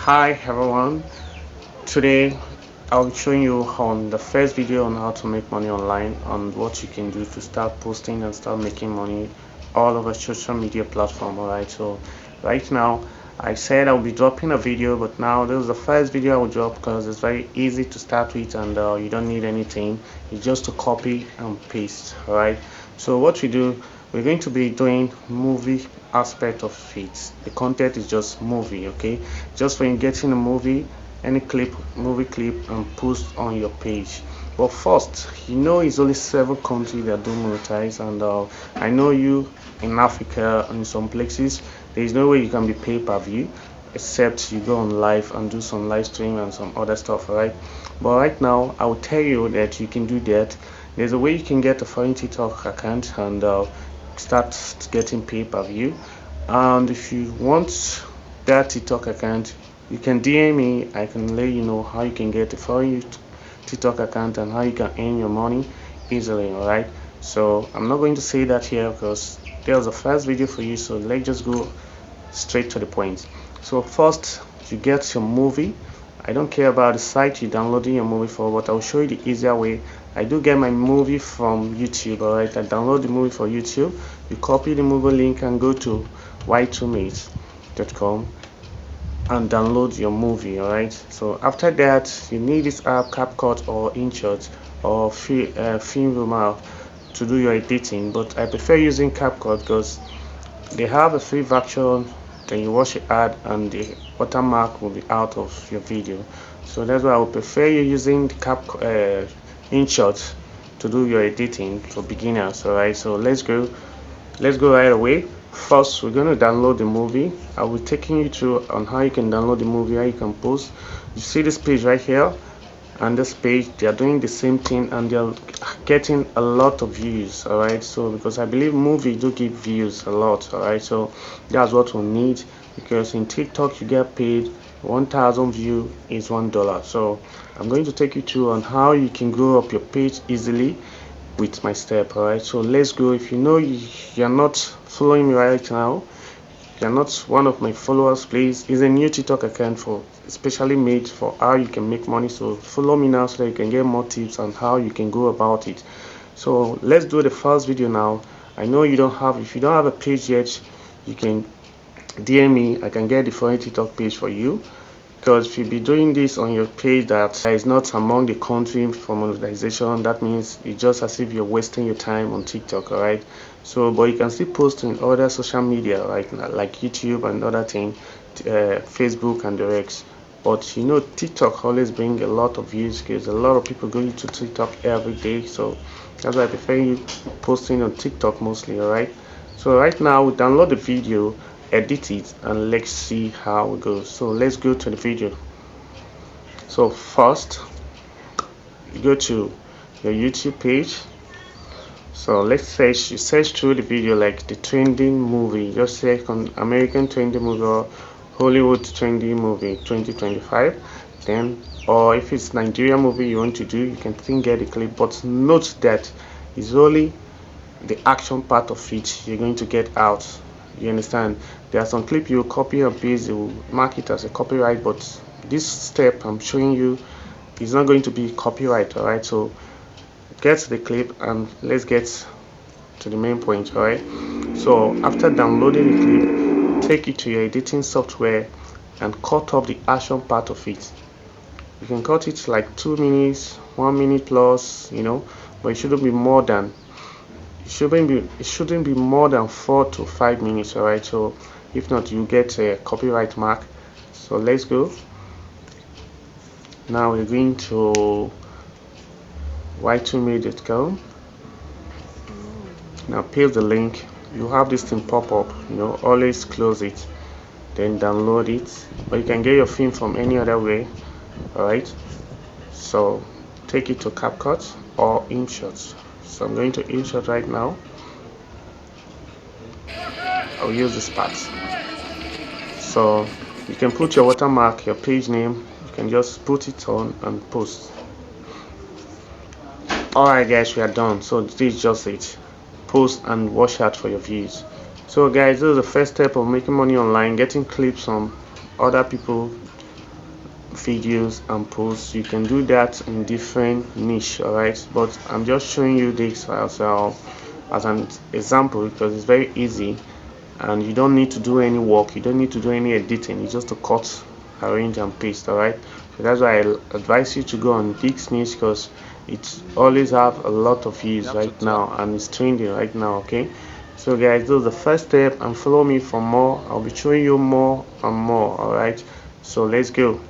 Hi everyone, today I'll be showing you on the first video on how to make money online and what you can do to start posting and start making money all over social media platform. Alright, so right now I said I'll be dropping a video, but now this is the first video I will drop because it's very easy to start with and you don't need anything. It's just to copy and paste. Alright, so what we do, we're going to be doing movie aspect of it. The content is just movie, okay? Just when you're getting a movie, any movie clip, and post on your page. But first, it's only 7 countries that do monetize, and I know you in Africa and in some places there is no way you can be pay-per-view except you go on live and do some live stream and some other stuff, right? But right now I will tell you that you can do that. There's a way you can get a foreign TikTok account and start getting pay-per-view. And if you want that TikTok account, you can DM me. I can let you know how you can get a foreign TikTok account and how you can earn your money easily. All right, so I'm not going to say that here because there's a first video for you, so let's just go straight to the point. So first, you get your movie. I don't care about the site you're downloading your movie for, but I'll show you the easier way. I do get my movie from YouTube. Alright, I download the movie for YouTube. You copy the movie link and go to y2mate.com and download your movie. Alright, so after that you need this app CapCut or InShot or Filmora to do your editing, but I prefer using CapCut because they have a free version. Then you watch the ad and the watermark will be out of your video, so that's why I would prefer you using the InShot to do your editing for beginners. Alright, so let's go right away. First, we're going to download the movie. I will be taking you through on how you can download the movie, how you can post. You see this page right here and this page, they are doing the same thing and they're getting a lot of views. Alright, so because I believe movie do give views a lot. Alright, so that's what we need, because in TikTok you get paid 1,000 view is $1. So I'm going to take you through on how you can grow up your page easily with my step. Alright, so let's go. If you're not following me right now, you're not one of my followers, please. It's a new TikTok account for especially made for how you can make money, so follow me now so that you can get more tips on how you can go about it. So let's do the first video now. I know if you don't have a page yet, you can DM me. I can get the foreign TikTok page for you, because if you be doing this on your page that is not among the country for monetization, that means it's just as if you're wasting your time on TikTok. All right, so but you can still post in other social media, right, like YouTube and other things, Facebook and the rest. But TikTok always bring a lot of views because a lot of people go to TikTok every day, so that's why I prefer you posting on TikTok mostly. All right, so right now we download the video, edit it, and let's see how it goes. So let's go to the video. So first you go to your YouTube page. So let's search through the video like the trending movie. Just search on American trending movie or Hollywood trending movie 2025. Then, or if it's Nigeria movie you want to do, you can still get the clip, but note that it's only the action part of it you're going to get out. You understand? There are some clip you copy and paste, they will mark it as a copyright, but this step I'm showing you is not going to be copyright. All right, so get the clip and let's get to the main point. All right, so after downloading the clip, take it to your editing software and cut off the action part of it. You can cut it like 2 minutes, 1 minute plus, but it shouldn't be more than 4 to 5 minutes. All right, so if not you get a copyright mark. So let's go. Now we're going to y2mate.com. now paste the link. You have this thing pop up, always close it, then download it, or you can get your film from any other way. All right, so take it to CapCut or InShot. So I'm going to InShot right now. I'll use this part. So you can put your watermark, your page name, you can just put it on and post. Alright guys, we are done. So this is just it. Post and watch out for your views. So guys, this is the first step of making money online, getting clips from other people videos and posts. You can do that in different niche, all right, but I'm just showing you this as an example because it's very easy and you don't need to do any work, you don't need to do any editing, it's just to cut, arrange and paste, all right. So that's why I advise you to go on this niche because it always have a lot of use right now and it's trending right now. Okay, so guys, this is the first step and follow me for more. I'll be showing you more and more, all right, so let's go.